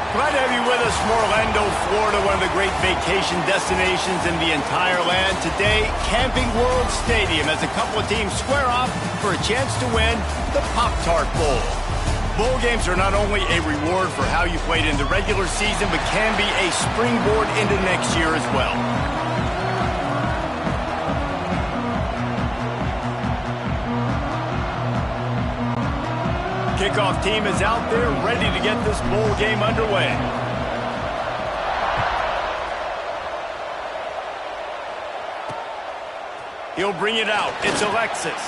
Glad to have you with us from Orlando, Florida, one of the great vacation destinations in the entire land. Today, Camping World Stadium as a couple of teams square off for a chance to win the Pop-Tart Bowl. Bowl games are not only a reward for how you played in the regular season, but can be a springboard into next year as well. Kickoff team is out there ready to get this bowl game underway. He'll bring it out. It's Alexis.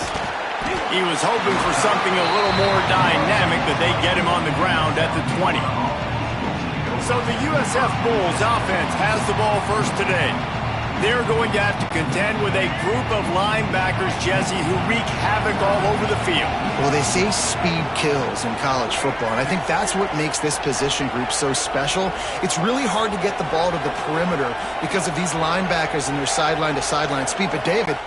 He was hoping for something a little more dynamic, but they get him on the ground at the 20. So the USF Bulls offense has the ball first today. They're going to have to contend with a group of linebackers, Jesse, who wreak havoc all over the field. Well, they say speed kills in college football, and I think that's what makes this position group so special. It's really hard to get the ball to the perimeter because of these linebackers and their sideline-to-sideline speed. But, David,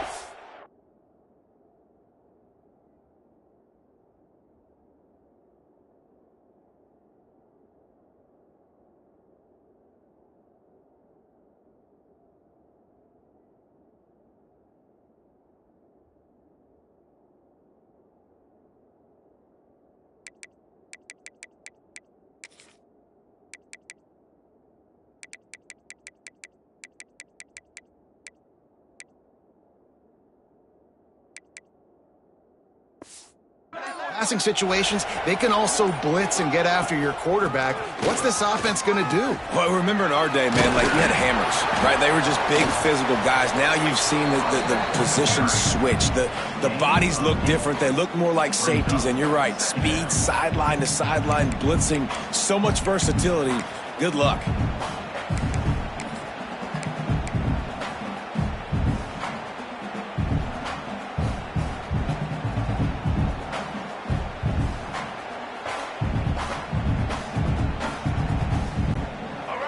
passing situations, they can also blitz and get after your quarterback. What's this offense going to do? Well, remember in our day, man, like we had hammers, right? They were just big physical guys. Now you've seen the positions switch. The bodies look different. They look more like safeties, and you're right. Speed, sideline to sideline, blitzing, so much versatility. Good luck.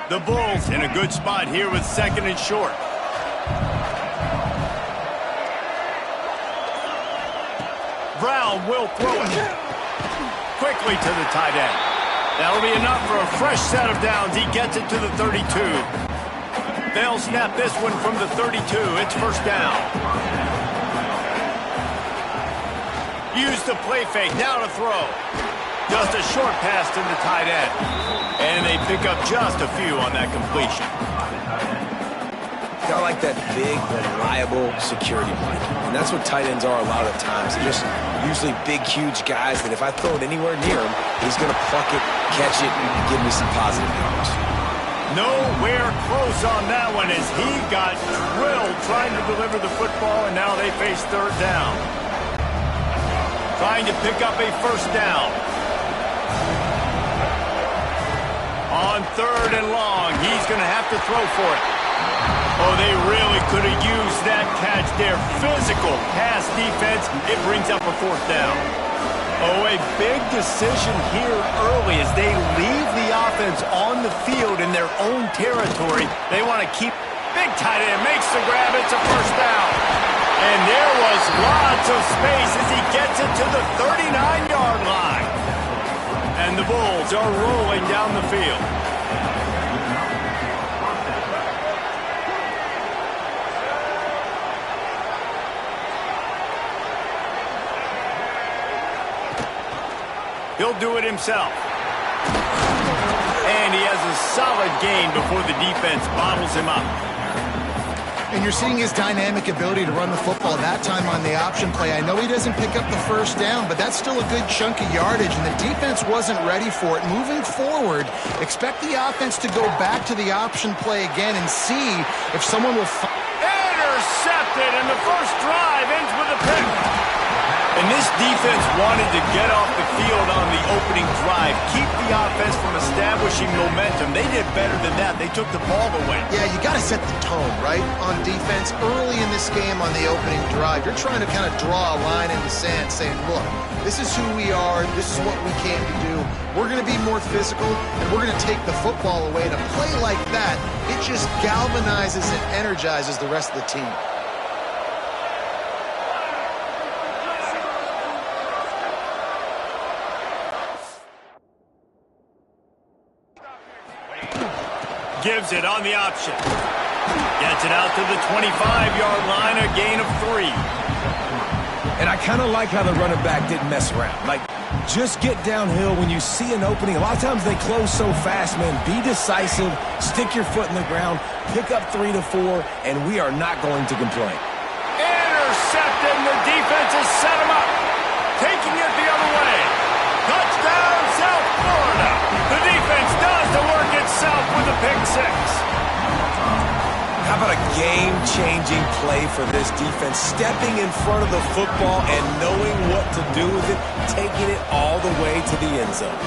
The Bulls in a good spot here with second and short. Brown will throw it quickly to the tight end. That'll be enough for a fresh set of downs. He gets it to the 32. They'll snap this one from the 32. It's first down. Use the play fake. Now to throw. Just a short pass to the tight end. And they pick up just a few on that completion. I like that big, reliable security blanket. And that's what tight ends are a lot of the times. They're just usually big, huge guys that if I throw it anywhere near him, he's going to pluck it, catch it, and give me some positive yards. Nowhere close on that one as he got drilled trying to deliver the football, and now they face third down. Trying to pick up a first down. On third and long, he's going to have to throw for it. Oh, they really could have used that catch there. Physical pass defense. It brings up a fourth down. Oh, a big decision here early as they leave the offense on the field in their own territory. They want to keep big tight end. Makes the grab. It's a first down. And there was lots of space as he gets it to the 39-yard line. And the Bulls are rolling down the field. He'll do it himself. And he has a solid gain before the defense bottles him up. And you're seeing his dynamic ability to run the football, that time on the option play. I know he doesn't pick up the first down, but that's still a good chunk of yardage, and the defense wasn't ready for it. Moving forward, expect the offense to go back to the option play again and see if someone will... Intercepted, and the first drive ends with a pick. And this defense wanted to get off the field on the opening drive, keep the offense from establishing momentum. They did better than that. They took the ball away. Yeah, you got to set the tone, right, on defense. Early in this game on the opening drive, you're trying to kind of draw a line in the sand saying, look, this is who we are. This is what we came to do. We're going to be more physical, and we're going to take the football away. And a play like that, it just galvanizes and energizes the rest of the team. Gives it on the option. Gets it out to the 25-yard line, a gain of 3. And I kind of like how the running back didn't mess around. Like, just get downhill when you see an opening. A lot of times they close so fast, man. Be decisive, stick your foot in the ground, pick up 3 to 4, and we are not going to complain. Intercepted, and the defense has set him up. Taking it the other way. Touchdown, South Florida. The defense does the work itself with a pick 6. How about a game-changing play for this defense? Stepping in front of the football and knowing what to do with it, taking it all the way to the end zone.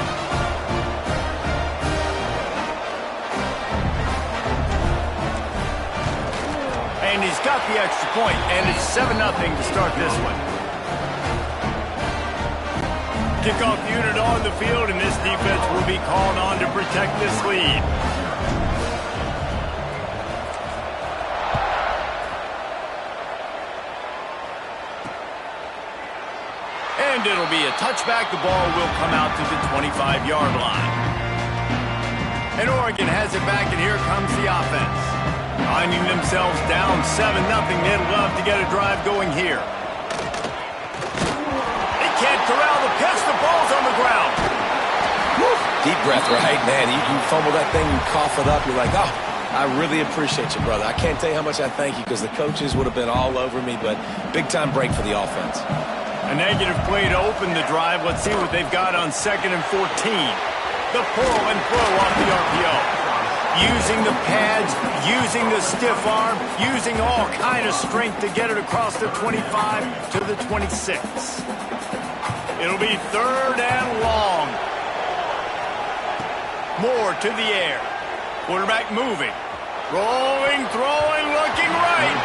And he's got the extra point, and it's 7-0 to start this one. Kickoff unit on the field, and this defense will be called on to protect this lead. And it'll be a touchback. The ball will come out to the 25-yard line. And Oregon has it back, and here comes the offense. Finding themselves down 7-0. They'd love to get a drive going here. Can't corral the pitch. The ball's on the ground. Woo. Deep breath, right? Man, you fumble that thing, you cough it up. You're like, oh, I really appreciate you, brother. I can't tell you how much I thank you because the coaches would have been all over me, but big-time break for the offense. A negative play to open the drive. Let's see what they've got on 2nd and 14. The pull and throw off the RPO. Using the pads, using the stiff arm, using all kind of strength to get it across the 25 to the 26. It'll be 3rd and long. Moore to the air. Quarterback moving. Rolling, throwing, looking right.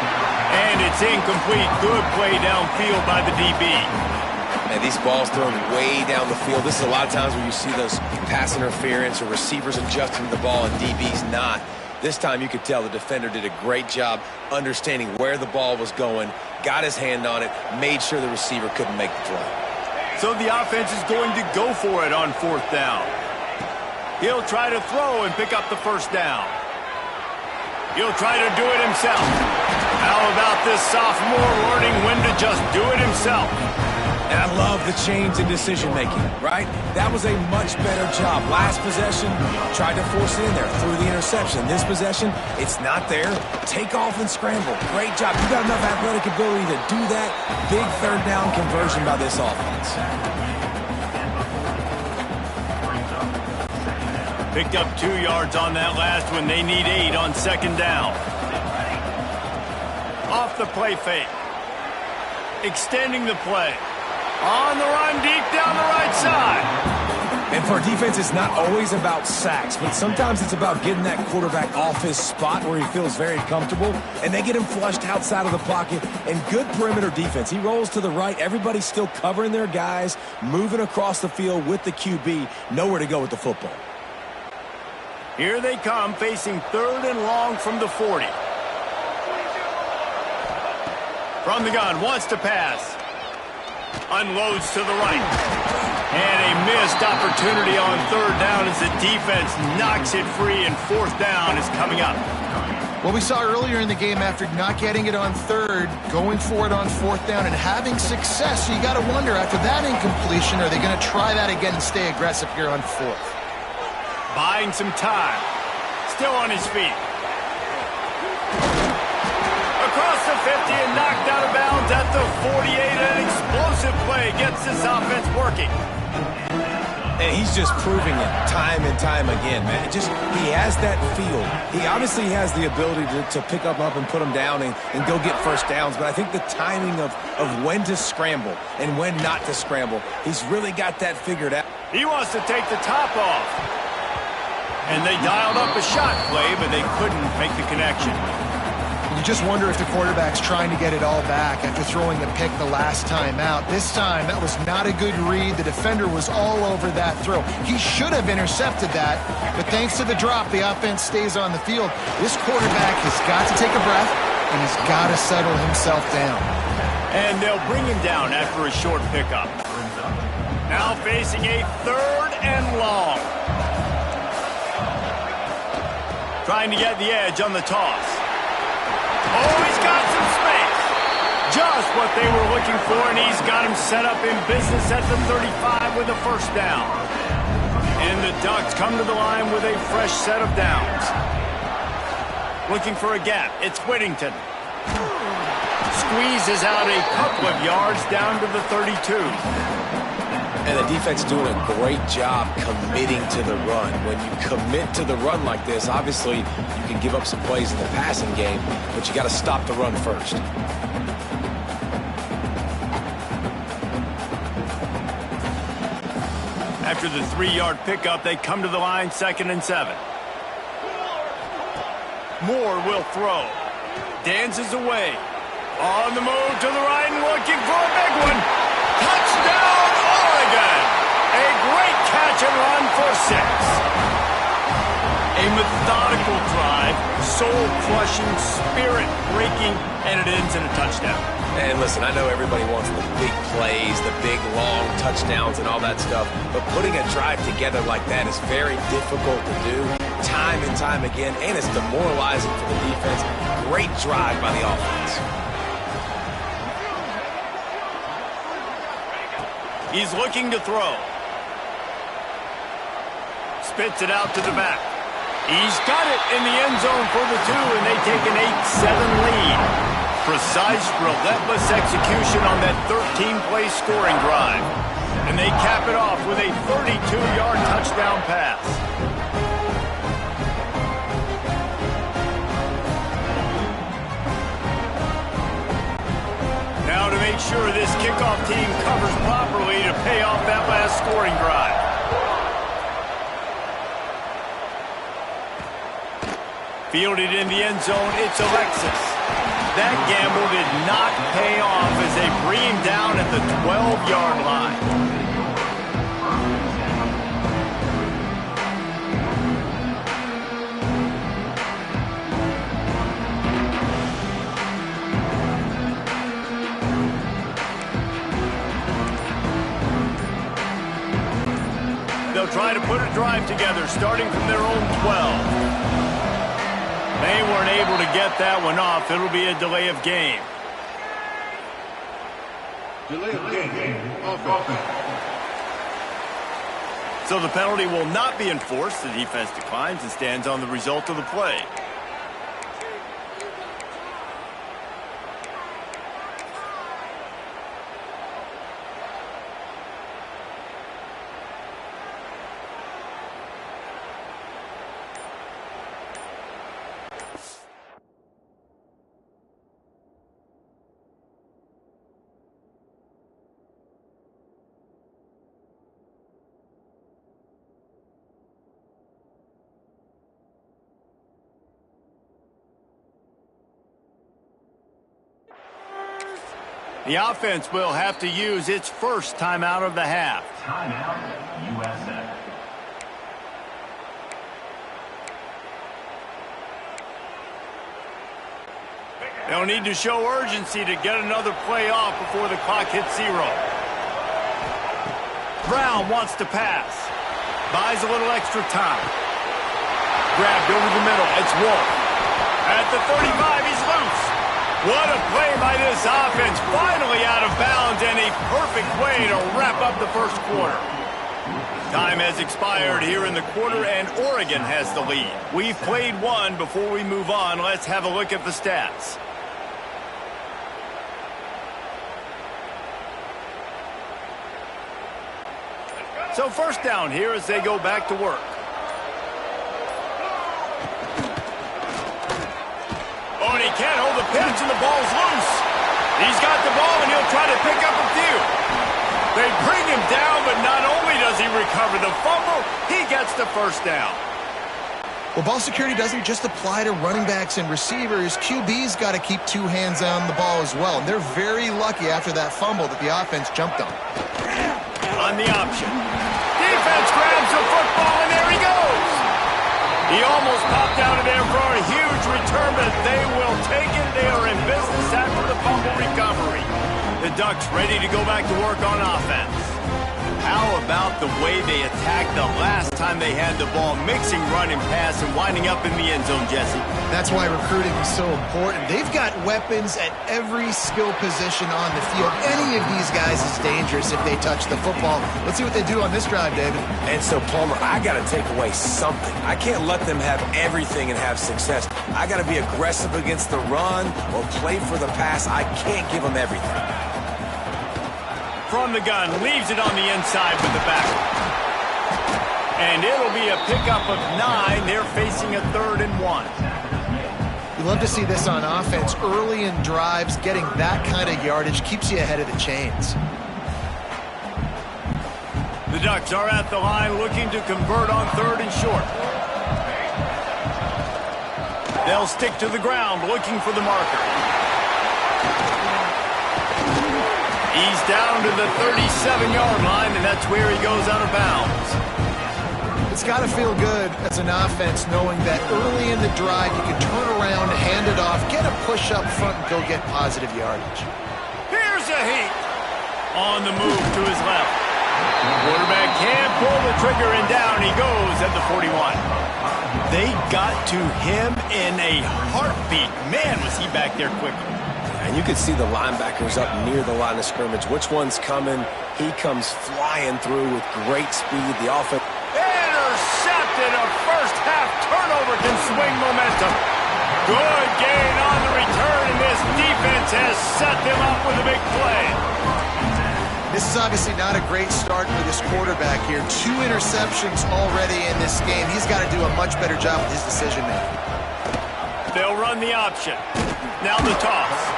And it's incomplete. Good play downfield by the DB. Man, these balls thrown way down the field. This is a lot of times where you see those pass interference or receivers adjusting the ball and DB's not. This time you could tell the defender did a great job understanding where the ball was going, got his hand on it, made sure the receiver couldn't make the play. So the offense is going to go for it on 4th down. He'll try to throw and pick up the first down. He'll try to do it himself. How about this sophomore learning when to just do it himself? And I love the change in decision-making, right? That was a much better job. Last possession, tried to force it in there, threw the interception. This possession, it's not there. Take off and scramble. Great job. You got enough athletic ability to do that. Big 3rd down conversion by this offense. Picked up 2 yards on that last one. They need 8 on 2nd down. Off the play fake. Extending the play. On the run, deep down the right side. And for defense, it's not always about sacks, but sometimes it's about getting that quarterback off his spot where he feels very comfortable, and they get him flushed outside of the pocket. And good perimeter defense. He rolls to the right. Everybody's still covering their guys, moving across the field with the QB. Nowhere to go with the football. Here they come, facing 3rd and long from the 40. From the gun, wants to pass. Unloads to the right. And a missed opportunity on 3rd down as the defense knocks it free, and 4th down is coming up. What we saw earlier in the game, after not getting it on 3rd, going for it on 4th down and having success, so you got to wonder, after that incompletion, are they going to try that again and stay aggressive here on 4th? Buying some time. Still on his feet. A across the 50 and knocked out of bounds at the 48. An explosive play gets this offense working. And he's just proving it time and time again, man. He has that feel. He obviously has the ability to pick up and put them down and go get first downs. But I think the timing of when to scramble and when not to scramble, he's really got that figured out. He wants to take the top off. And they dialed up a shot play, but they couldn't make the connection. You just wonder if the quarterback's trying to get it all back after throwing a pick the last time out. This time, that was not a good read. The defender was all over that throw. He should have intercepted that, but thanks to the drop, the offense stays on the field. This quarterback has got to take a breath, and he's got to settle himself down. And they'll bring him down after a short pickup. Now facing a 3rd and long. Trying to get the edge on the toss. Oh, he's got some space. Just what they were looking for, and he's got him set up in business at the 35 with a first down. And the Ducks come to the line with a fresh set of downs. Looking for a gap. It's Whittington. Squeezes out a couple of yards down to the 32. And the defense doing a great job committing to the run. When you commit to the run like this, obviously you can give up some plays in the passing game, but you got to stop the run first. After the 3-yard pickup, they come to the line 2nd and 7. Moore will throw. Dances away. On the move to the right and looking for a big one. Touchdown, Oregon! A great catch and run for 6. A methodical drive, soul-crushing, spirit-breaking, and it ends in a touchdown. And listen, I know everybody wants the big plays, the big, long touchdowns and all that stuff, but putting a drive together like that is very difficult to do time and time again, and it's demoralizing for the defense. Great drive by the offense. He's looking to throw. Spits it out to the back. He's got it in the end zone for the 2, and they take an 8-7 lead. Precise, relentless execution on that 13-play scoring drive. And they cap it off with a 32-yard touchdown pass. Now to make sure this kickoff team covers properly to pay off that last scoring drive. Fielded in the end zone, it's Alexis. That gamble did not pay off as they bring him down at the 12-yard line. They'll try to put a drive together, starting from their own 12. They weren't able to get that one off. It'll be a delay of game. Delay of game. Offense. So the penalty will not be enforced. The defense declines and stands on the result of the play. The offense will have to use its first timeout of the half. Timeout, USA. They'll need to show urgency to get another play off before the clock hits 0. Brown wants to pass. Buys a little extra time. Grabbed over the middle. It's Wolf. At the 35, he's loose. What a play by this offense. Finally out of bounds, and a perfect way to wrap up the first quarter. Time has expired here in the quarter, and Oregon has the lead. We've played one. Before we move on, let's have a look at the stats. So first down here as they go back to work. Oh, and he can't hold the pitch, and the ball's loose. He's got the ball, and he'll try to pick up a few. They bring him down, but not only does he recover the fumble, he gets the first down. Well, ball security doesn't just apply to running backs and receivers. QB's got to keep two hands on the ball as well. And they're very lucky after that fumble that the offense jumped on. On the option. Defense grabs the football, and there he goes. He almost popped out of there for a huge return, but they will take it. They are in business after the fumble recovery. The Ducks ready to go back to work on offense. How about the way they attacked the last time they had the ball, mixing run and pass and winding up in the end zone, Jesse? That's why recruiting is so important. They've got weapons at every skill position on the field. Any of these guys is dangerous if they touch the football. Let's see what they do on this drive, David. And so, Palmer, I got to take away something. I can't let them have everything and have success. I got to be aggressive against the run or play for the pass. I can't give them everything. From the gun, leaves it on the inside with the back. And it'll be a pickup of 9. They're facing a 3rd and 1. You love to see this on offense. Early in drives, getting that kind of yardage keeps you ahead of the chains. The Ducks are at the line looking to convert on 3rd and short. They'll stick to the ground looking for the marker. He's down to the 37-yard line, and that's where he goes out of bounds. It's got to feel good as an offense knowing that early in the drive you can turn around, hand it off, get a push up front, and go get positive yardage. Here's a heat. On the move to his left. Quarterback can't pull the trigger, and down he goes at the 41. They got to him in a heartbeat. Man, was he back there quickly. And you can see the linebackers up near the line of scrimmage. Which one's coming? He comes flying through with great speed. The offense. Intercepted. A first-half turnover can swing momentum. Good gain on the return, and this defense has set them up with a big play. This is obviously not a great start for this quarterback here. 2 interceptions already in this game. He's got to do a much better job with his decision-making. They'll run the option. Now the toss.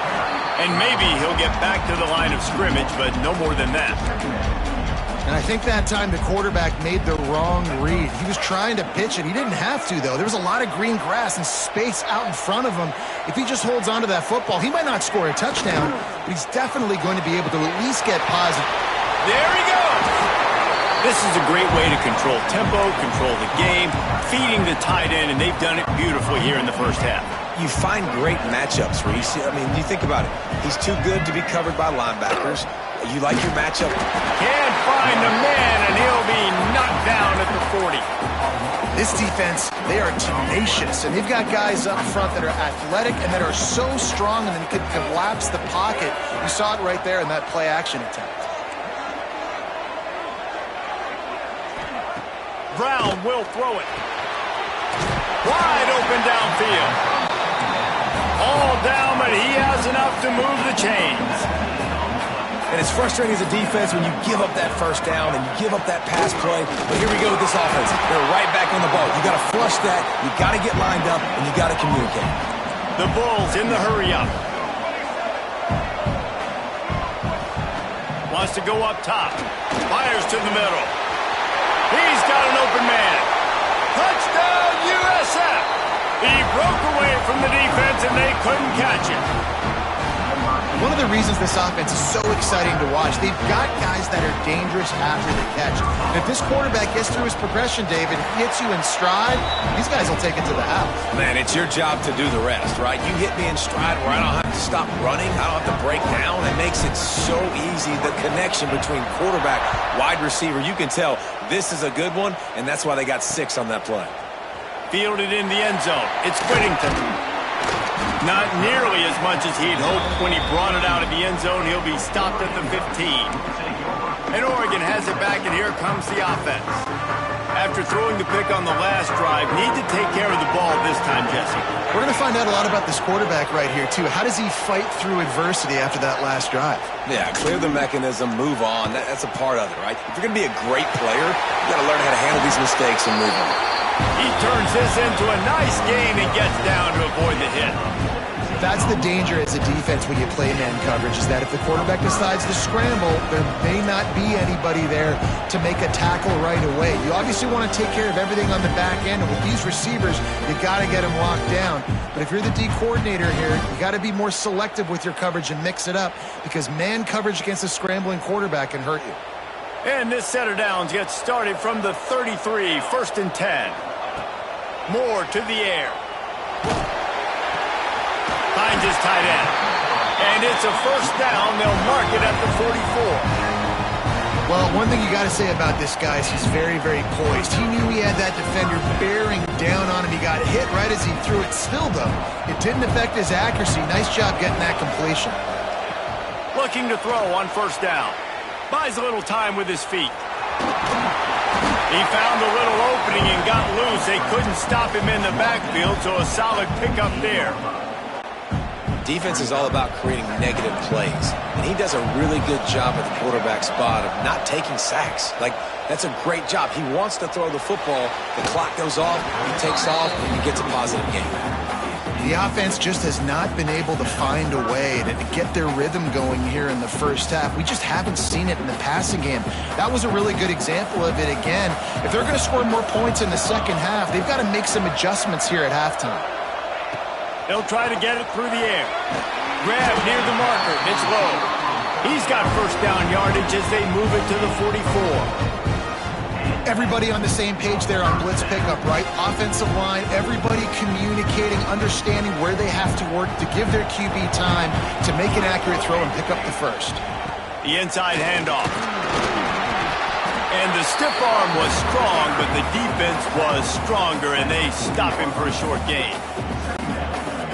And maybe he'll get back to the line of scrimmage, but no more than that. And I think that time the quarterback made the wrong read. He was trying to pitch it. He didn't have to, though. There was a lot of green grass and space out in front of him. If he just holds onto that football, he might not score a touchdown, but he's definitely going to be able to at least get positive. There he goes. This is a great way to control tempo, control the game, feeding the tight end, and they've done it beautifully here in the first half. You find great matchups, Reese. I mean, you think about it. He's too good to be covered by linebackers. You like your matchup. Can't find the man, and he'll be knocked down at the 40. This defense, they are tenacious, and they've got guys up front that are athletic and that are so strong and then can collapse the pocket. You saw it right there in that play-action attempt. Brown will throw it. Wide open downfield. All down, but he has enough to move the chains. And it's frustrating as a defense when you give up that first down and you give up that pass play. But here we go with this offense. They're right back on the ball. You got to flush that. You got to get lined up, and you got to communicate. The Bulls in the hurry up. Wants to go up top. Fires to the middle. He's got an open man. Touchdown, USF. He broke away from the defense, and they couldn't catch him. One of the reasons this offense is so exciting to watch, they've got guys that are dangerous after the catch. And if this quarterback gets through his progression, David, hits you in stride, these guys will take it to the house. Man, it's your job to do the rest, right? You hit me in stride where I don't have to stop running. I don't have to break down. It makes it so easy, the connection between quarterback, wide receiver. You can tell this is a good one, and that's why they got 6 on that play. Fielded in the end zone. It's Whittington. Not nearly as much as he'd hoped when he brought it out of the end zone. He'll be stopped at the 15. And Oregon has it back, and here comes the offense. after throwing the pick on the last drive, need to take care of the ball this time, Jesse. We're going to find out a lot about this quarterback right here, too. How does he fight through adversity after that last drive? Yeah, clear the mechanism, move on. That's a part of it, right? If you're going to be a great player, you got to learn how to handle these mistakes and move on. He turns this into a nice gain and gets down to avoid the hit. That's the danger as a defense when you play man coverage, is that if the quarterback decides to scramble, there may not be anybody there to make a tackle right away. You obviously want to take care of everything on the back end, and with these receivers, you got to get them locked down. But if you're the D coordinator here, you got to be more selective with your coverage and mix it up, because man coverage against a scrambling quarterback can hurt you. And this set of downs gets started from the 33, 1st and 10. Moore to the air. Finds his tight end. And it's a first down. They'll mark it at the 44. Well, one thing you got to say about this guy is he's very, very poised. He knew he had that defender bearing down on him. He got hit right as he threw it. Still, though, it didn't affect his accuracy. Nice job getting that completion. Looking to throw on first down. Buys a little time with his feet. He found a little opening and got loose. They couldn't stop him in the backfield, so a solid pickup there. Defense is all about creating negative plays, and he does a really good job at the quarterback spot of not taking sacks. Like, that's a great job. He wants to throw the football. The clock goes off, he takes off, and he gets a positive game. The offense just has not been able to find a way to get their rhythm going here in the first half. We just haven't seen it in the passing game. That was a really good example of it again. If they're going to score more points in the second half, they've got to make some adjustments here at halftime. They'll try to get it through the air. Grab near the marker. It's low. He's got first down yardage as they move it to the 44. Everybody on the same page there on blitz pickup, right? Offensive line, everybody communicating, understanding where they have to work to give their QB time to make an accurate throw and pick up the first. The inside handoff. And the stiff arm was strong, but the defense was stronger, and they stop him for a short gain.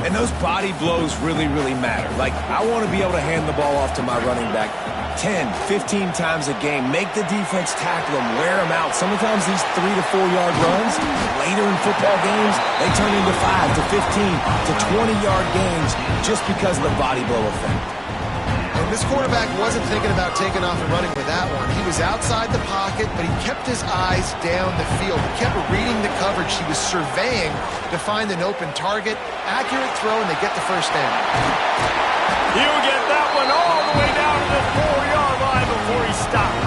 And those body blows really, really matter. Like, I want to be able to hand the ball off to my running back 10, 15 times a game. Make the defense tackle them, wear them out. Sometimes these 3 to 4 yard runs, later in football games, they turn into 5 to 15 to 20-yard gains just because of the body blow effect. And this quarterback wasn't thinking about taking off and running with that one. He was outside the pocket, but he kept his eyes down the field. He kept reading the coverage. He was surveying to find an open target. Accurate throw, and they get the first down. He'll get that one all the way down to the 4-yard line before he stopped.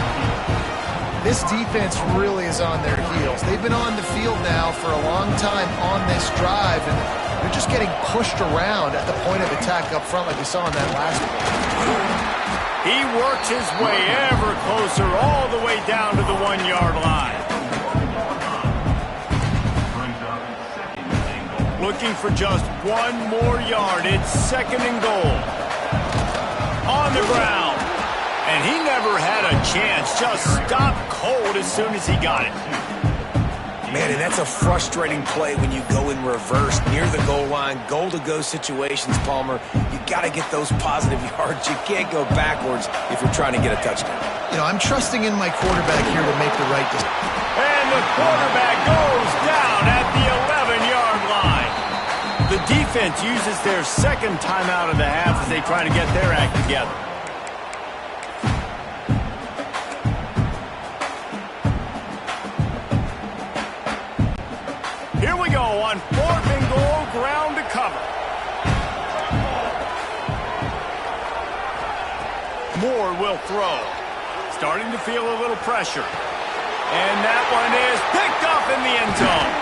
This defense really is on their heels. They've been on the field now for a long time on this drive, and they're just getting pushed around at the point of attack up front like we saw in that last one. He works his way ever closer all the way down to the 1-yard line. Looking for just one more yard. It's 2nd and goal. On the ground. And he never had a chance. Just stopped cold as soon as he got it. Man, and that's a frustrating play when you go in reverse near the goal line, goal-to-go situations, Palmer. You got to get those positive yards. You can't go backwards if you're trying to get a touchdown. You know, I'm trusting in my quarterback here to make the right decision. And the quarterback goes down at the 11-yard line. The defense uses their second timeout of the half as they try to get their act together. Here we go on 4th and goal, ground to cover. Moore will throw. Starting to feel a little pressure. And that one is picked up in the end zone.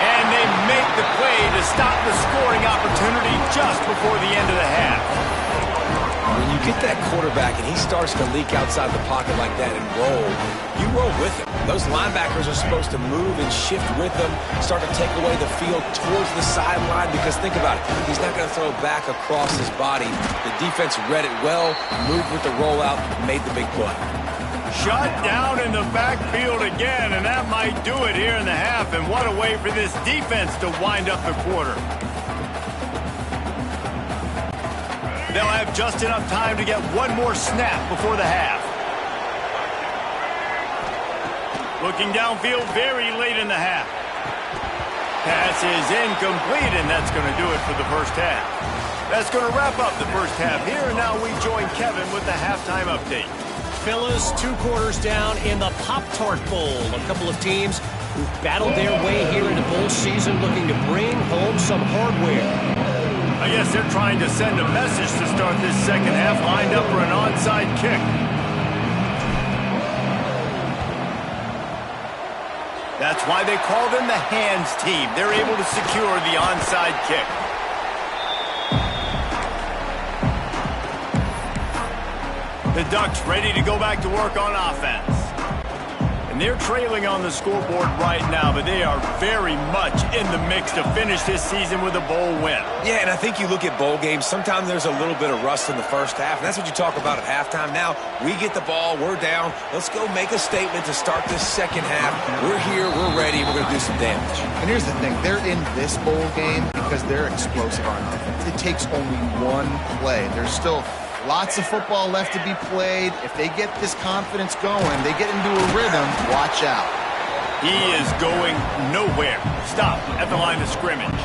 And they make the play to stop the scoring opportunity just before the end of the half. When you get that quarterback and he starts to leak outside the pocket like that and roll, you roll with him. Those linebackers are supposed to move and shift with them, start to take away the field towards the sideline, because think about it, he's not going to throw back across his body. The defense read it well, moved with the rollout, made the big play. Shut down in the backfield again, and that might do it here in the half. And what a way for this defense to wind up the quarter. They'll have just enough time to get one more snap before the half. Looking downfield very late in the half. Pass is incomplete, and that's going to do it for the first half. That's going to wrap up the first half here, and now we join Kevin with the halftime update. Fellas, 2 quarters down in the Pop-Tart Bowl. A couple of teams who've battled their way here into bowl season looking to bring home some hardware. I guess they're trying to send a message to start this second half, lined up for an onside kick. That's why they call them the hands team. They're able to secure the onside kick. The Ducks ready to go back to work on offense. And they're trailing on the scoreboard right now, but they are very much in the mix to finish this season with a bowl win. Yeah, and I think you look at bowl games, sometimes there's a little bit of rust in the first half, and that's what you talk about at halftime. Now, we get the ball, we're down. Let's go make a statement to start this second half. We're here, we're ready, we're going to do some damage. And here's the thing. They're in this bowl game because they're explosive on offense. It takes only one play. There's still lots of football left to be played. If they get this confidence going, they get into a rhythm, watch out. He is going nowhere. Stop at the line of scrimmage.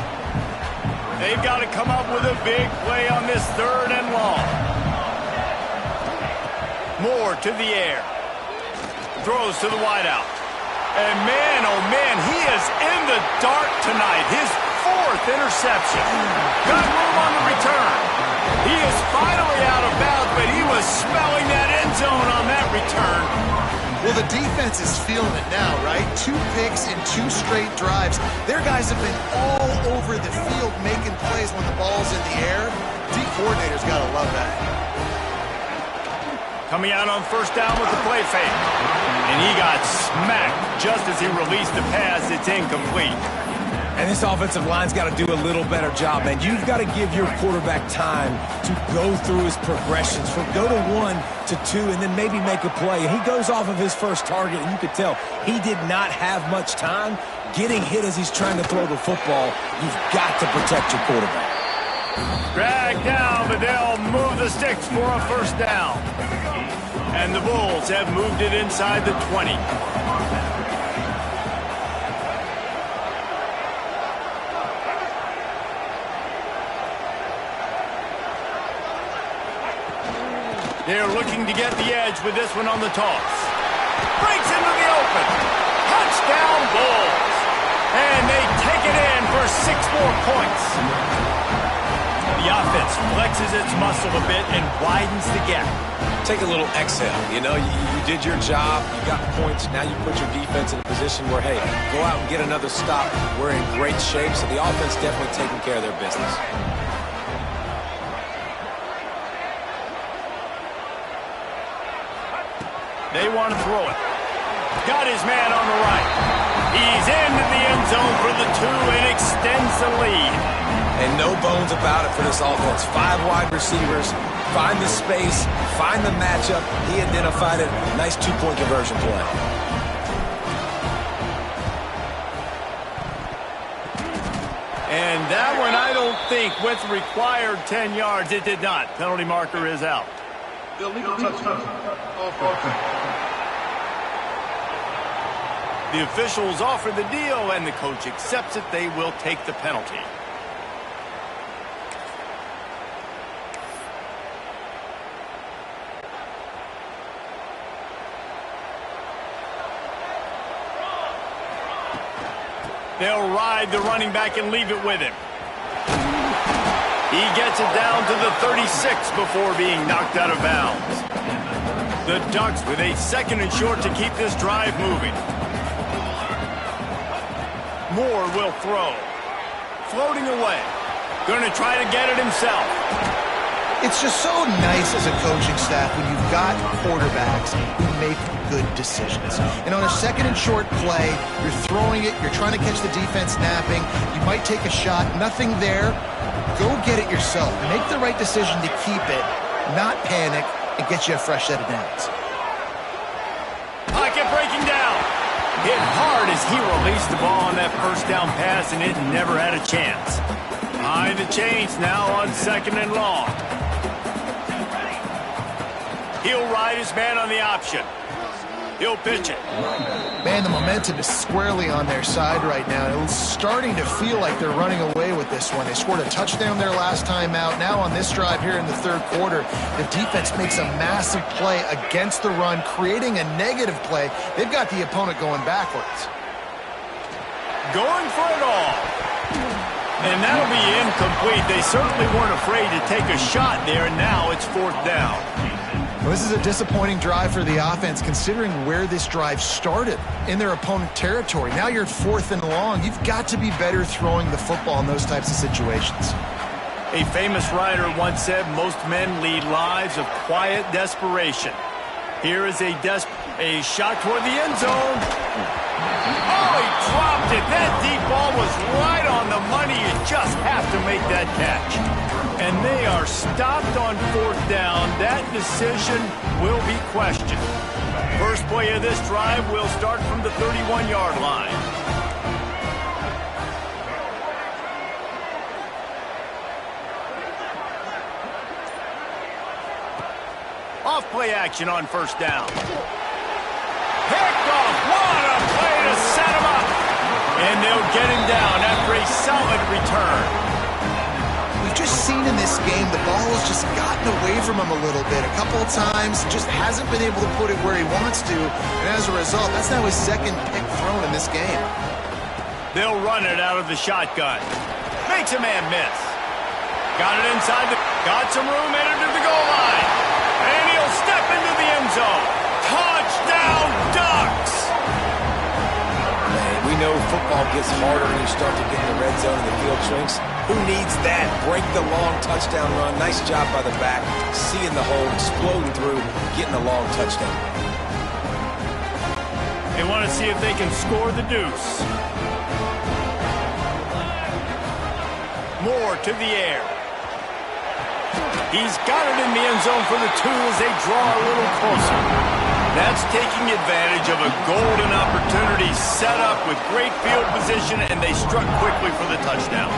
They've got to come up with a big play on this 3rd and long. Moore to the air. Throws to the wideout. And man, oh man, he is in the dark tonight. His 4th interception. Good move on the return. He is finally out of bounds, but he was smelling that end zone on that return. Well, the defense is feeling it now, right? 2 picks in 2 straight drives. Their guys have been all over the field making plays when the ball's in the air. D coordinator's got to love that. Coming out on 1st down with the play fake. And he got smacked just as he released the pass. It's incomplete. And this offensive line's got to do a little better job, man. You've got to give your quarterback time to go through his progressions, from go to 1 to 2, and then maybe make a play. And he goes off of his first target, and you could tell he did not have much time getting hit as he's trying to throw the football. You've got to protect your quarterback. Dragged down, but they'll move the sticks for a 1st down. And the Bulls have moved it inside the 20. They're looking to get the edge with this one on the toss. Breaks into the open. Touchdown Bulls. And they take it in for 6 more points. The offense flexes its muscle a bit and widens the gap. Take a little exhale. You know, you did your job. You got points. Now you put your defense in a position where, hey, go out and get another stop. We're in great shape, so the offense definitely taking care of their business. They want to throw it. Got his man on the right. He's into the end zone for the 2 and extends the lead. And no bones about it for this offense. 5 wide receivers. Find the space. Find the matchup. He identified it. Nice 2-point conversion play. And that one, I don't think, with required 10 yards, it did not. Penalty marker is out. Illegal touchdown. Offense. The officials offer the deal, and the coach accepts it. They will take the penalty. They'll ride the running back and leave it with him. He gets it down to the 36 before being knocked out of bounds. The Ducks with a 2nd and short to keep this drive moving. Moore will throw. Floating away. Going to try to get it himself. It's just so nice as a coaching staff when you've got quarterbacks who make good decisions. And on a 2nd and short play, you're throwing it, you're trying to catch the defense napping, you might take a shot, nothing there. Go get it yourself. Make the right decision to keep it, not panic, and get you a fresh set of downs. Pocket breaking down. Hit hard as he released the ball on that 1st down pass, and it never had a chance. Behind the chains now on 2nd and long. He'll ride his man on the option. He'll pitch it. Man, the momentum is squarely on their side right now. It's starting to feel like they're running away with this one. They scored a touchdown their last time out. Now on this drive here in the third quarter, the defense makes a massive play against the run, creating a negative play. They've got the opponent going backwards. Going for it all. And that'll be incomplete. They certainly weren't afraid to take a shot there, and now it's fourth down. Well, this is a disappointing drive for the offense, considering where this drive started, in their opponent territory. Now you're at 4th and long. You've got to be better throwing the football in those types of situations. A famous writer once said, most men lead lives of quiet desperation. Here is a shot toward the end zone. Oh, he dropped it. That deep ball was right on the money. You just have to make that catch. And they are stopped on 4th down. That decision will be questioned. First play of this drive will start from the 31-yard line. Off play action on first down. Picked off. What a play to set him up. And they'll get him down after a solid return. We've just seen in this game the ball has just gotten away from him a little bit. A couple of times, just hasn't been able to put it where he wants to. And as a result, that's now his second pick thrown in this game. They'll run it out of the shotgun. Makes a man miss. Got it inside. Got some room, headed to the goal line. And he'll step into the end zone. Touchdown, Ducks! Man, we know football gets harder when you start to get in the red zone and the field shrinks. Who needs that? Break the long touchdown run. Nice job by the back. Seeing the hole, exploding through, getting a long touchdown. They want to see if they can score the deuce. Moore to the air. He's got it in the end zone for the 2 as they draw a little closer. That's taking advantage of a golden opportunity set up with great field position, and they struck quickly for the touchdown.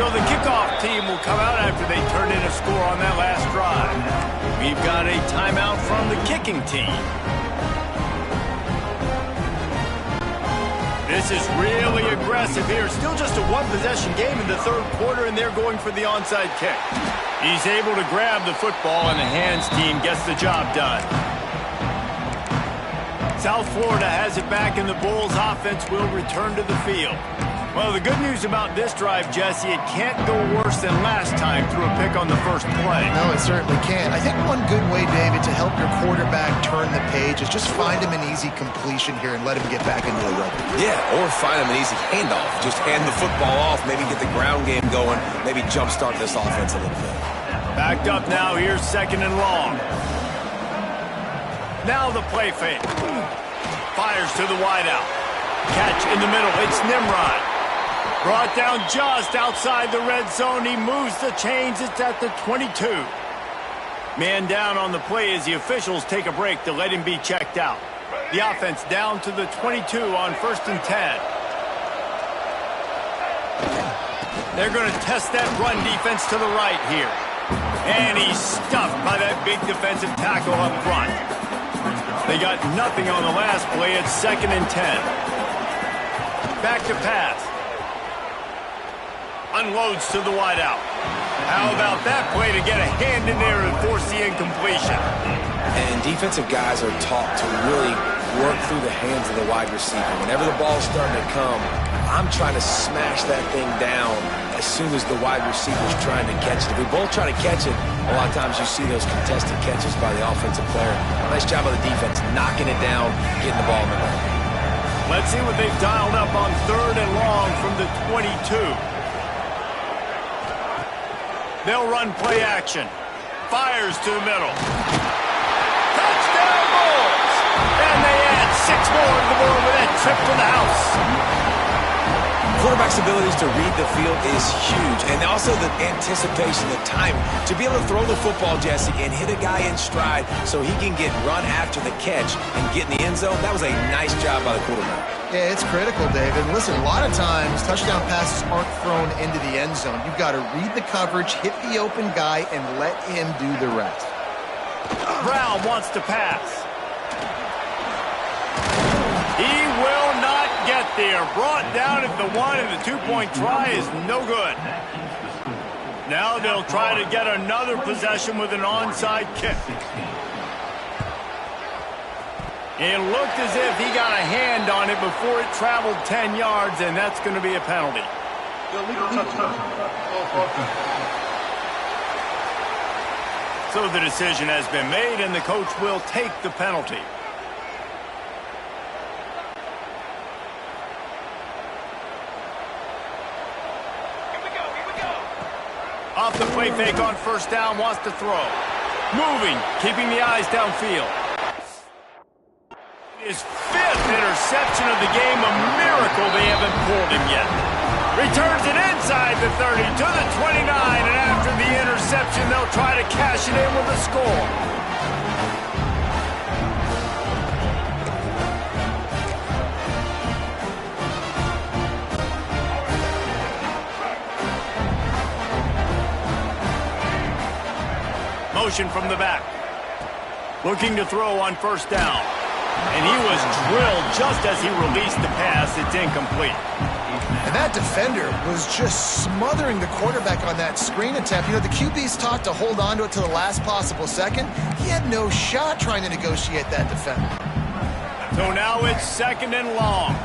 So the kickoff team will come out after they turn in a score on that last drive. We've got a timeout from the kicking team. This is really aggressive here. Still just a one-possession game in the third quarter, and they're going for the onside kick. He's able to grab the football, and the hands team gets the job done. South Florida has it back, and the Bulls offense will return to the field. Well, the good news about this drive, Jesse, it can't go worse than last time through a pick on the first play. No, it certainly can't. I think one good way, David, to help your quarterback turn the page is just find him an easy completion here and let him get back into the rhythm. Yeah, or find him an easy handoff. Just hand the football off, maybe get the ground game going, maybe jumpstart this offense a little bit. Backed up now, here's 2nd and long. Now the play fake. Fires to the wideout. Catch in the middle, it's Nimrod. Brought down just outside the red zone. He moves the chains. It's at the 22. Man down on the play as the officials take a break to let him be checked out. The offense down to the 22 on 1st and 10. They're going to test that run defense to the right here. And he's stuffed by that big defensive tackle up front. They got nothing on the last play. It's 2nd and 10. Back to pass. Unloads to the wideout. How about that play to get a hand in there and force the incompletion? And defensive guys are taught to really work through the hands of the wide receiver. Whenever the ball's starting to come, I'm trying to smash that thing down as soon as the wide receiver's trying to catch it. If we both try to catch it, a lot of times you see those contested catches by the offensive player. Nice job of the defense, knocking it down, getting the ball in the ground. Let's see what they've dialed up on 3rd and long from the 22. They'll run play action. Fires to the middle. Touchdown Bulls! And they add 6 more to the board with that trip to the house. Quarterback's abilities to read the field is huge, and also the anticipation, the time to be able to throw the football, Jesse, and hit a guy in stride so he can get run after the catch and get in the end zone. That was a nice job by the quarterback. Yeah, it's critical, David. Listen, a lot of times touchdown passes aren't thrown into the end zone. You've got to read the coverage, hit the open guy, and let him do the rest. Brown wants to pass. They are brought down at the 1, and the 2-point try is no good. Now they'll try to get another possession with an onside kick. It looked as if he got a hand on it before it traveled 10 yards, and that's going to be a penalty. Illegal touchdown. Offense. So the decision has been made, and the coach will take the penalty. Off the play fake on first down, wants to throw. Moving, keeping the eyes downfield. His 5th interception of the game, a miracle they haven't pulled him yet. Returns it inside the 30 to the 29, and after the interception, they'll try to cash it in with a score. Motion from the back. Looking to throw on first down. And he was drilled just as he released the pass. It's incomplete. And that defender was just smothering the quarterback on that screen attempt. You know, the QB's taught to hold on to it to the last possible second. He had no shot trying to negotiate that defender. So now it's 2nd and long.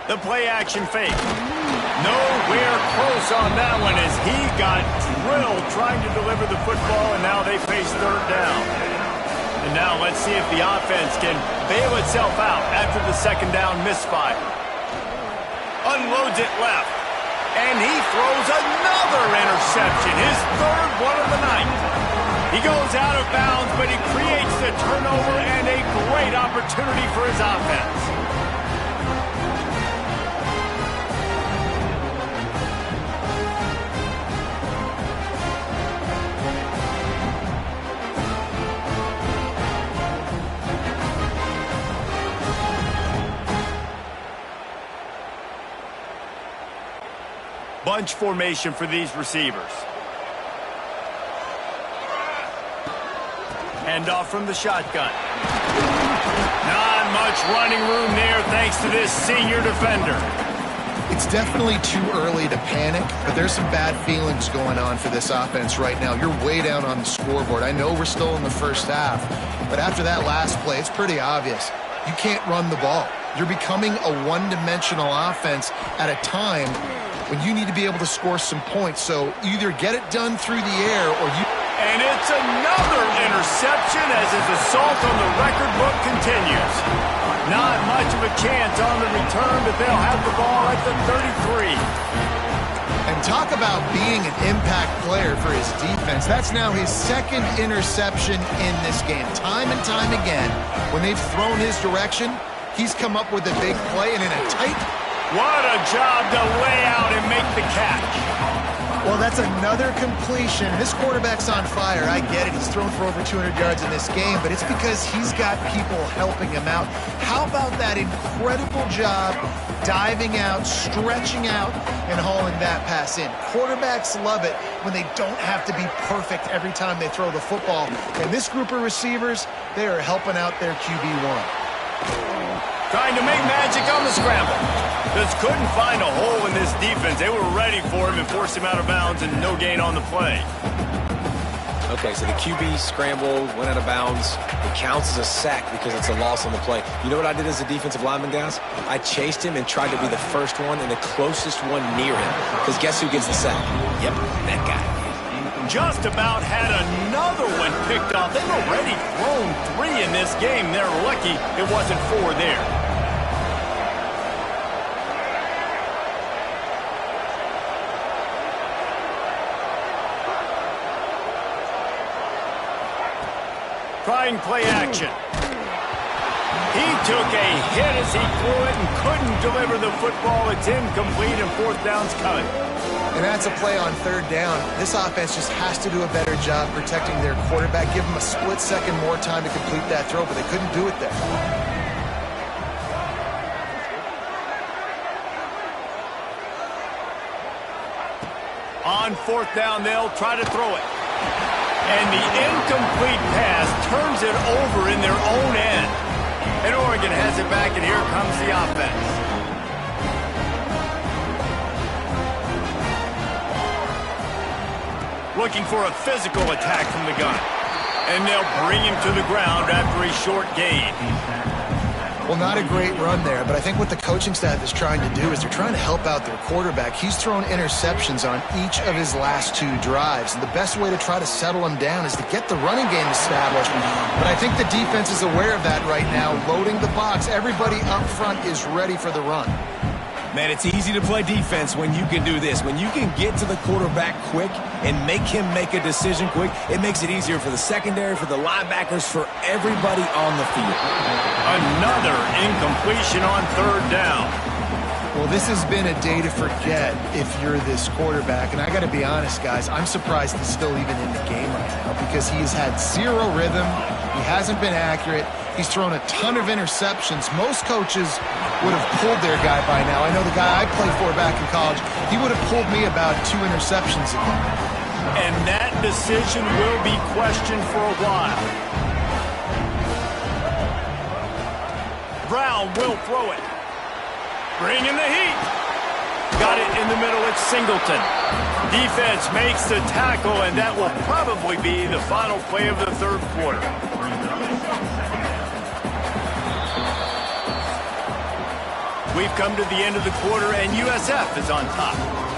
The play action fake. Nowhere close on that one as he got drilled trying to deliver the football, and now they face 3rd down. And now let's see if the offense can bail itself out after the 2nd down misfire. Unloads it left. And he throws another interception, his 3rd one of the night. He goes out of bounds, but he creates the turnover and a great opportunity for his offense. Bunch formation for these receivers. Hand off from the shotgun. Not much running room there thanks to this senior defender. It's definitely too early to panic, but there's some bad feelings going on for this offense right now. You're way down on the scoreboard. I know we're still in the first half, but after that last play, it's pretty obvious. You can't run the ball. You're becoming a one-dimensional offense at a time when you need to be able to score some points. So either get it done through the air or you... And it's another interception as his assault on the record book continues. Not much of a chance on the return, but they'll have the ball at the 33. And talk about being an impact player for his defense. That's now his 2nd interception in this game. Time and time again, when they've thrown his direction, he's come up with a big play, and in a tight... What a job to lay out and make the catch. Well, that's another completion. This quarterback's on fire. I get it. He's thrown for over 200 yards in this game, but it's because he's got people helping him out. How about that incredible job diving out, stretching out, and hauling that pass in? Quarterbacks love it when they don't have to be perfect every time they throw the football. And this group of receivers, they are helping out their QB1. Trying to make magic on the scramble. Just couldn't find a hole in this defense. They were ready for him and forced him out of bounds, and no gain on the play. Okay, so the QB scrambled, went out of bounds. It counts as a sack because it's a loss on the play. You know what I did as a defensive lineman, guys? I chased him and tried to be the first one and the closest one near him. Because guess who gets the sack? Yep, that guy. Just about had another one picked off. They've already thrown 3 in this game. They're lucky it wasn't 4 there. Trying play action. He took a hit as he threw it and couldn't deliver the football. It's incomplete and 4th down's coming. And that's a play on 3rd down. This offense just has to do a better job protecting their quarterback. Give them a split second more time to complete that throw, but they couldn't do it there. On fourth down, they'll try to throw it. And the incomplete pass turns it over in their own end. And Oregon has it back, and here comes the offense. Looking for a physical attack from the gun. And they'll bring him to the ground after a short gain. Well, not a great run there, but I think what the coaching staff is trying to do is they're trying to help out their quarterback. He's thrown interceptions on each of his last 2 drives, and the best way to try to settle him down is to get the running game established. But I think the defense is aware of that right now, loading the box. Everybody up front is ready for the run. Man, it's easy to play defense when you can do this. When you can get to the quarterback quick and make him make a decision quick, it makes it easier for the secondary, for the linebackers, for everybody on the field. Another incompletion on third down. Well, this has been a day to forget if you're this quarterback. And I got to be honest, guys, I'm surprised he's still even in the game right now because he has had 0 rhythm. He hasn't been accurate. He's thrown a ton of interceptions. Most coaches would have pulled their guy by now. I know the guy I played for back in college, he would have pulled me about 2 interceptions ago. And that decision will be questioned for a while. Brown will throw it. Bring in the heat. Got it in the middle. It's Singleton. Defense makes the tackle, and that will probably be the final play of the third quarter. We've come to the end of the quarter, and USF is on top.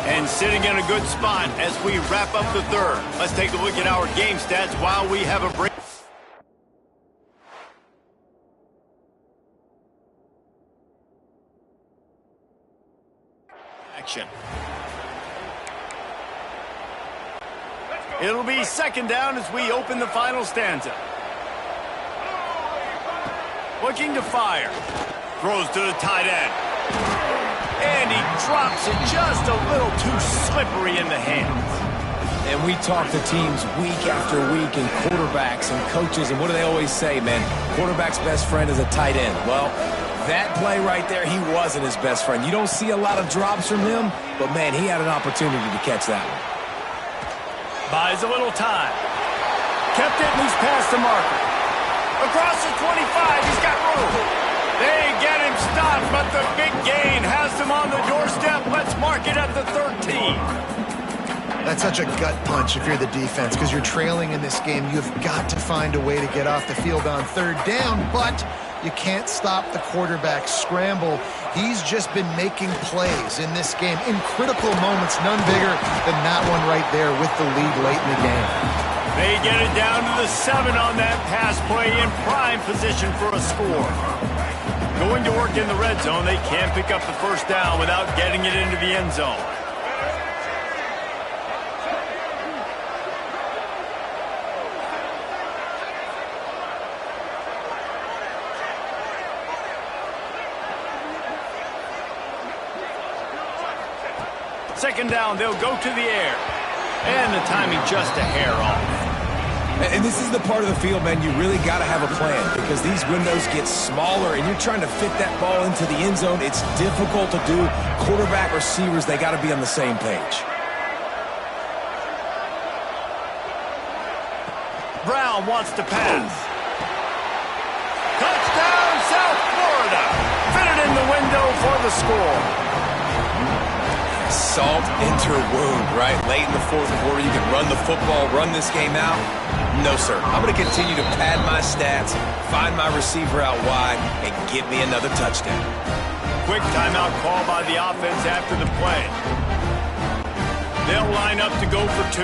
And sitting in a good spot as we wrap up the third. Let's take a look at our game stats while we have a break. Action. It'll be second down as we open the final stanza. Looking to fire. Throws to the tight end. And he drops it just a little too slippery in the hands. And we talk to teams week after week and quarterbacks and coaches, and what do they always say, man? Quarterback's best friend is a tight end. Well, that play right there, he wasn't his best friend. You don't see a lot of drops from him, but, man, he had an opportunity to catch that one. Buys a little time. Kept it, and he's past the marker. Across the 25, he's got room. They get him stopped, but the big gain has him on the doorstep. Let's mark it at the 13. That's such a gut punch if you're the defense because you're trailing in this game. You've got to find a way to get off the field on third down, but you can't stop the quarterback scramble. He's just been making plays in this game in critical moments, none bigger than that one right there with the lead late in the game. They get it down to the 7 on that pass play in prime position for a score. Going to work in the red zone, they can't pick up the first down without getting it into the end zone. Second down, they'll go to the air. And the timing just a hair off. And this is the part of the field, man, you really got to have a plan because these windows get smaller and you're trying to fit that ball into the end zone. It's difficult to do. Quarterback, receivers, they got to be on the same page. Brown wants to pass. Touchdown, South Florida. Fitted in the window for the score. Salt into wound, right? Late in the fourth quarter, you can run the football, run this game out. No, sir. I'm going to continue to pad my stats, find my receiver out wide, and get me another touchdown. Quick timeout call by the offense after the play. They'll line up to go for 2.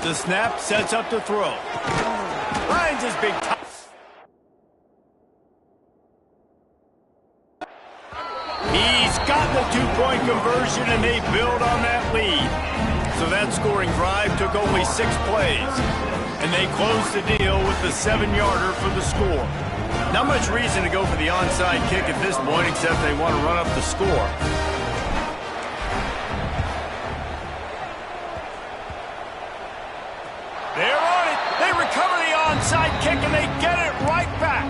The snap sets up to throw. Finds his big time. He's got the 2-point conversion, and they build on that lead. So that scoring drive took only 6 plays. And they closed the deal with the 7-yarder for the score. Not much reason to go for the onside kick at this point, except they want to run up the score. They're on it. They recover the onside kick, and they get it right back.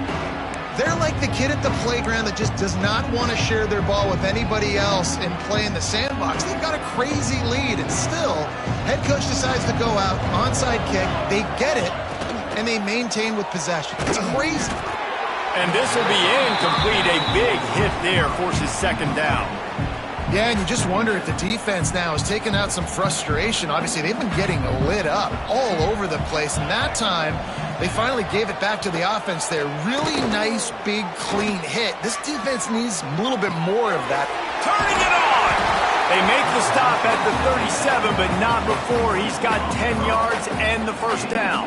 They're like the kid at the playground that just does not want to share their ball with anybody else and play in the sandbox. They've got a crazy lead, and still, head coach decides to go out, onside kick, they get it, and they maintain with possession. It's crazy. And this will be incomplete. A big hit there forces second down. Yeah, and you just wonder if the defense now is taking out some frustration. Obviously, they've been getting lit up all over the place, and that time, they finally gave it back to the offense there. Really nice, big, clean hit. This defense needs a little bit more of that. Turning it on! They make the stop at the 37, but not before he's got 10 yards and the first down.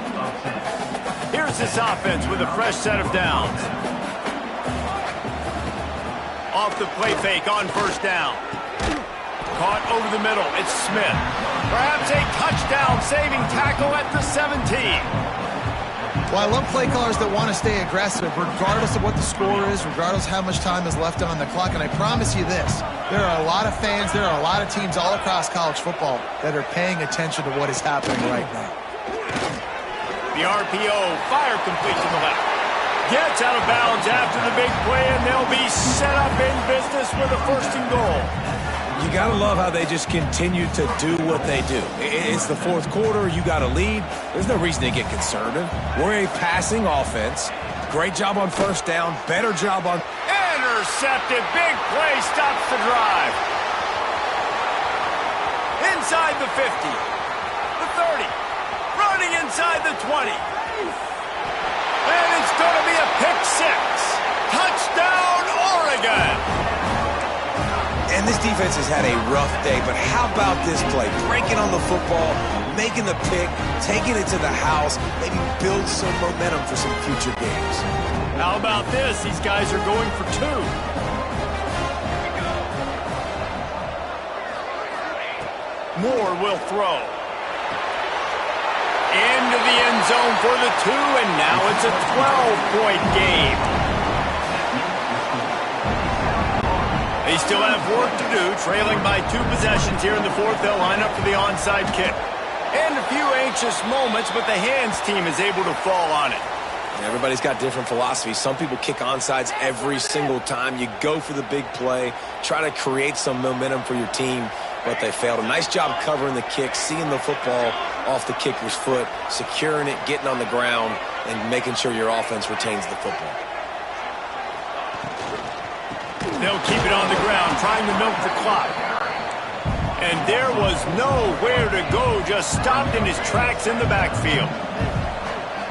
Here's this offense with a fresh set of downs. Off the play fake on first down. Caught over the middle. It's Smith. Perhaps a touchdown-saving tackle at the 17. Well, I love play callers that want to stay aggressive regardless of what the score is, regardless of how much time is left on the clock. And I promise you this, there are a lot of fans, there are a lot of teams all across college football that are paying attention to what is happening right now. The RPO, fire complete to the left. Gets out of bounds after the big play, and they'll be set up in business with a first and goal. You got to love how they just continue to do what they do. It's the fourth quarter. You got a lead. There's no reason to get conservative. We're a passing offense. Great job on first down. Better job on... Intercepted. Big play stops the drive. Inside the 50. The 30. Running inside the 20. And it's going to be a pick six. Touchdown, Oregon. And this defense has had a rough day, but how about this play? Breaking on the football, making the pick, taking it to the house, maybe build some momentum for some future games. How about this? These guys are going for two. Moore will throw. Into the end zone for the two, and now it's a 12-point game. They still have work to do, trailing by 2 possessions here in the fourth. They'll line up for the onside kick. And a few anxious moments, but the hands team is able to fall on it. Everybody's got different philosophies. Some people kick onsides every single time. You go for the big play, try to create some momentum for your team, but they failed. A nice job covering the kick, seeing the football off the kicker's foot, securing it, getting on the ground, and making sure your offense retains the football. They'll keep it on the ground, trying to milk the clock. And there was nowhere to go, just stopped in his tracks in the backfield.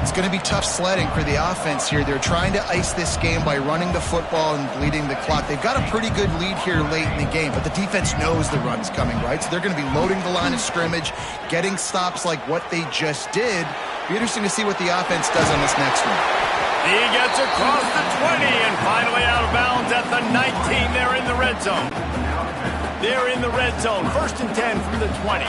It's going to be tough sledding for the offense here. They're trying to ice this game by running the football and bleeding the clock. They've got a pretty good lead here late in the game, but the defense knows the run's coming, right? So they're going to be loading the line of scrimmage, getting stops like what they just did. Be interesting to see what the offense does on this next one. He gets across the 20 and finally out of bounds at the 19. They're in the red zone. They're in the red zone. 1st and 10 from the 20.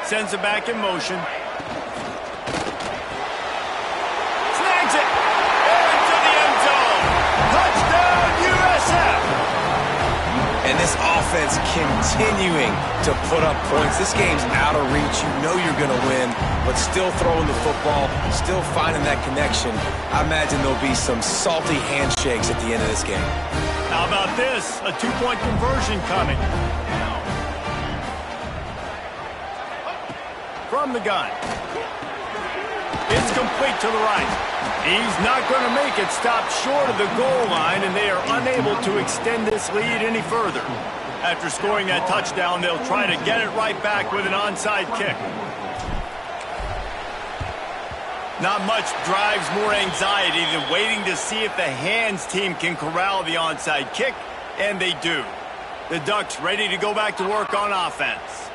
Sends it back in motion. Snags it. Into the end zone. Touchdown, USF. And this offense continuing to put up points. This game's out of reach. You know you're going to win, but still throwing the football, still finding that connection. I imagine there'll be some salty handshakes at the end of this game. How about this? A 2-point conversion coming. From the gun. It's complete to the right. He's not going to make it. Stopped short of the goal line, and they are unable to extend this lead any further. After scoring that touchdown, they'll try to get it right back with an onside kick. Not much drives more anxiety than waiting to see if the hands team can corral the onside kick, and they do. The Ducks ready to go back to work on offense.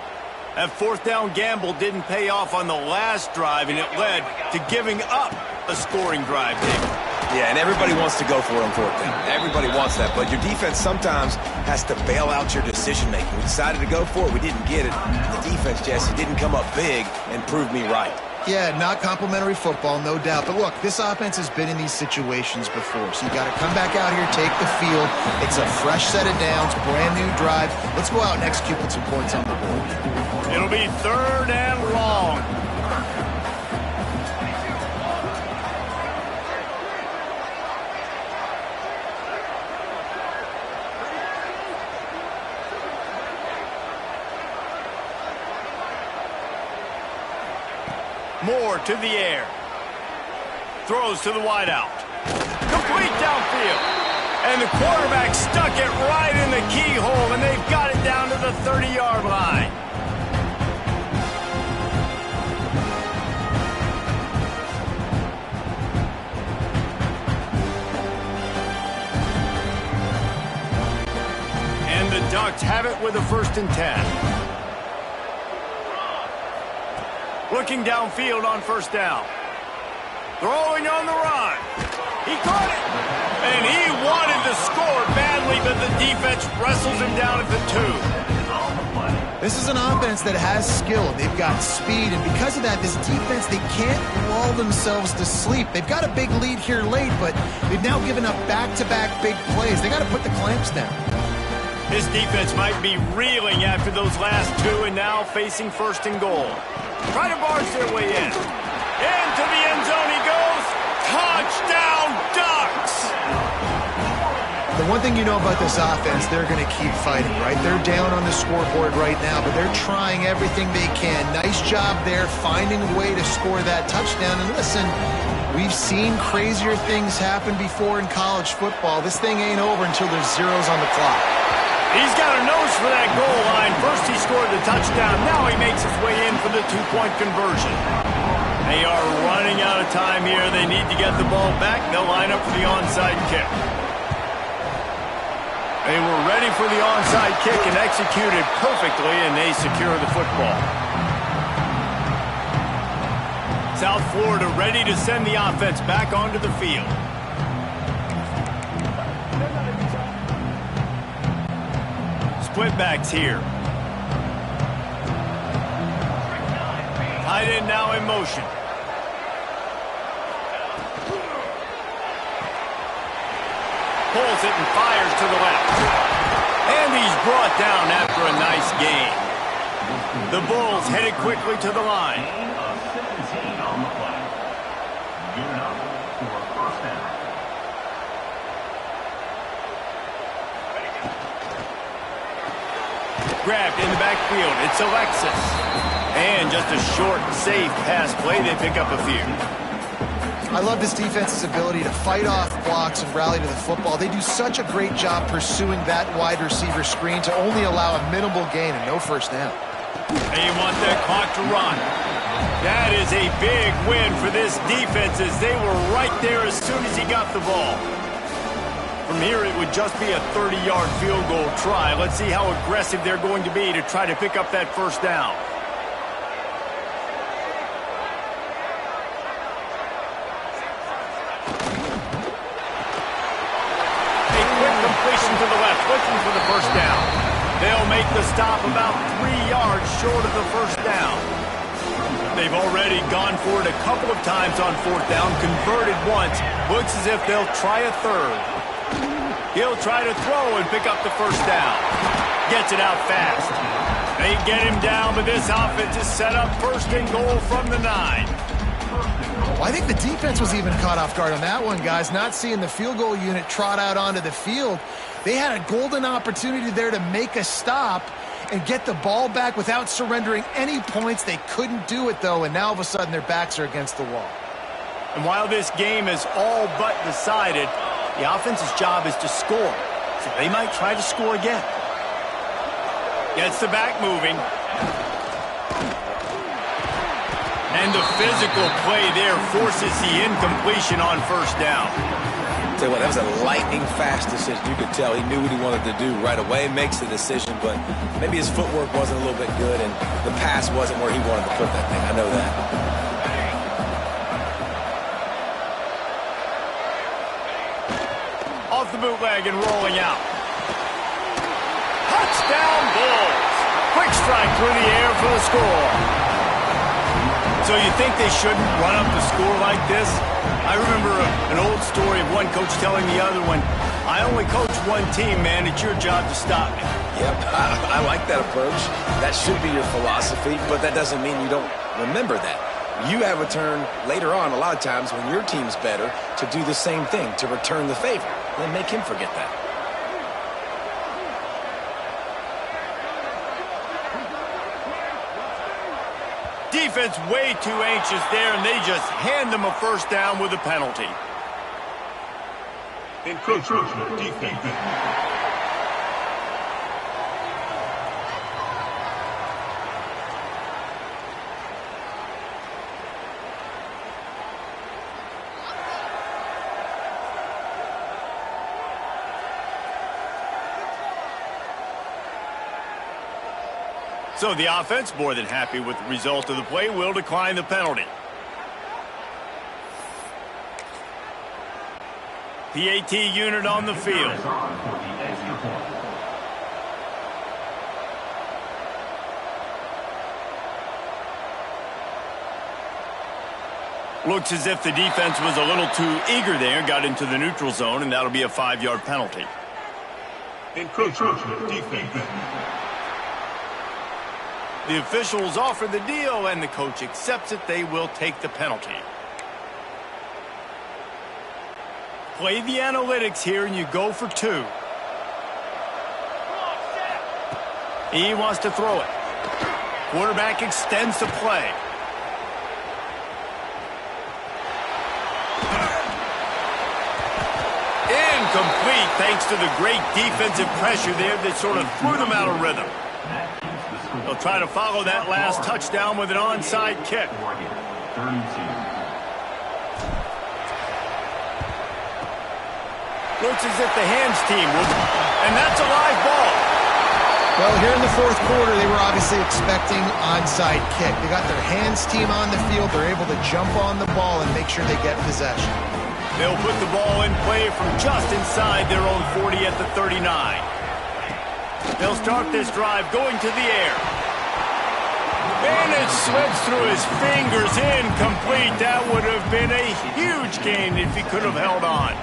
That 4th down gamble didn't pay off on the last drive, and it led to giving up a scoring drive, David. Yeah, and everybody wants to go for it on 4th down. Everybody wants that, but your defense sometimes has to bail out your decision-making. We decided to go for it. We didn't get it. The defense, Jesse, didn't come up big and prove me right. Yeah, not complimentary football, no doubt. But look, this offense has been in these situations before. So you got to come back out here, take the field. It's a fresh set of downs, brand new drive. Let's go out and execute with some points on the board. It'll be 3rd and long. Moore to the air. Throws to the wideout. Complete downfield. And the quarterback stuck it right in the keyhole, and they've got it down to the 30-yard line. And the Ducks have it with a 1st and 10. Looking downfield on 1st down. Throwing on the run. He caught it. And he wanted to score badly, but the defense wrestles him down at the 2. This is an offense that has skill. They've got speed, and because of that, this defense, they can't lull themselves to sleep. They've got a big lead here late, but they've now given up back-to-back big plays. They got to put the clamps down. This defense might be reeling after those last 2 and now facing 1st and goal. Try to barge their way in. Into the end zone he goes. Touchdown, Ducks! The one thing you know about this offense, they're going to keep fighting, right? They're down on the scoreboard right now, but they're trying everything they can. Nice job there, finding a way to score that touchdown. And listen, we've seen crazier things happen before in college football. This thing ain't over until there's zeros on the clock. He's got a nose for that goal line. First he scored the touchdown. Now he makes his way in for the 2-point conversion. They are running out of time here. They need to get the ball back. They'll line up for the onside kick. They were ready for the onside kick and executed perfectly, and they secure the football. South Florida ready to send the offense back onto the field. Split backs here. Tight end now in motion. Pulls it and fires to the left. And he's brought down after a nice gain. The Bulls headed quickly to the line. Gain of 17 on the play. Gearing up for 1st down. Grabbed in the backfield. It's Alexis. And just a short, safe pass play. They pick up a few. I love this defense's ability to fight off blocks and rally to the football. They do such a great job pursuing that wide receiver screen to only allow a minimal gain and no 1st down. They want that clock to run. That is a big win for this defense as they were right there as soon as he got the ball. From here, it would just be a 30-yard field goal try. Let's see how aggressive they're going to be to try to pick up that 1st down. A quick completion to the left, looking for the 1st down. They'll make the stop about 3 yards short of the 1st down. They've already gone for it a couple of times on 4th down, converted once. Looks as if they'll try a 3rd. He'll try to throw and pick up the 1st down. Gets it out fast. They get him down, but this offense is set up 1st and goal from the 9. Well, I think the defense was even caught off guard on that one, guys. Not seeing the field goal unit trot out onto the field. They had a golden opportunity there to make a stop and get the ball back without surrendering any points. They couldn't do it, though, and now all of a sudden their backs are against the wall. And while this game is all but decided, the offense's job is to score, so they might try to score again. Gets the back moving. And the physical play there forces the incompletion on 1st down. Tell you what, that was a lightning-fast decision. You could tell he knew what he wanted to do right away, makes the decision, but maybe his footwork wasn't a little bit good, and the pass wasn't where he wanted to put that thing. I know that. Off the bootleg and rolling out. Touchdown, Bulls. Quick strike through the air for the score. So you think they shouldn't run up the score like this? I remember an old story of one coach telling the other one, I only coach one team, man. It's your job to stop me. Yep, I like that approach. That should be your philosophy, but that doesn't mean you don't remember that. You have a turn later on, a lot of times, when your team's better, to do the same thing, to return the favor. Then make him forget that. Defense way too anxious there, and they just hand them a first down with a penalty. Encroachment defense. So the offense, more than happy with the result of the play, will decline the penalty. PAT unit on the field. Looks as if the defense was a little too eager there, got into the neutral zone, and that'll be a 5-yard penalty. Encroachment defense. The officials offer the deal, and the coach accepts it. They will take the penalty. Play the analytics here, and you go for 2. He wants to throw it. Quarterback extends the play. Incomplete, thanks to the great defensive pressure there that sort of threw them out of rhythm. They'll try to follow that last touchdown with an onside kick. Looks as if the hands team will, and that's a live ball. Well, here in the fourth quarter, they were obviously expecting onside kick. They got their hands team on the field. They're able to jump on the ball and make sure they get possession. They'll put the ball in play from just inside their own 40 at the 39. They'll start this drive going to the air. And it slips through his fingers, incomplete. That would have been a huge gain if he could have held on.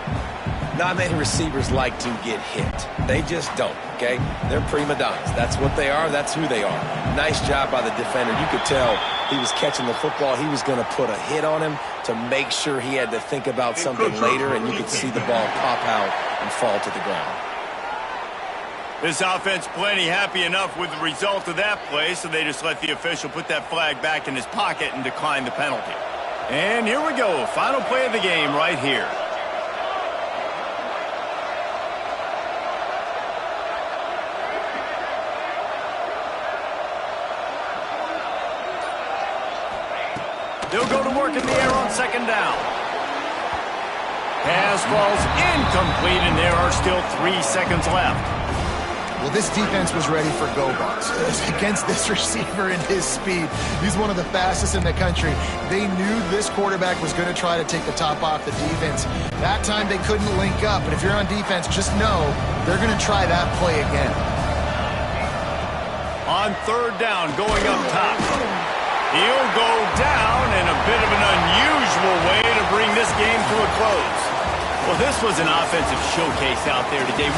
Not many receivers like to get hit. They just don't, okay? They're prima donnas. That's what they are. That's who they are. Nice job by the defender. You could tell he was catching the football. He was going to put a hit on him to make sure he had to think about something later, and you could see the ball pop out and fall to the ground. This offense plenty happy enough with the result of that play, so they just let the official put that flag back in his pocket and decline the penalty. And here we go. Final play of the game right here. They'll go to work in the air on second down. Pass falls incomplete, and there are still 3 seconds left. Well, this defense was ready for go-balls against this receiver and his speed. He's one of the fastest in the country. They knew this quarterback was going to try to take the top off the defense. That time they couldn't link up, but if you're on defense, just know they're going to try that play again. On third down, going up top. He'll go down in a bit of an unusual way to bring this game to a close. Well, this was an offensive showcase out there today.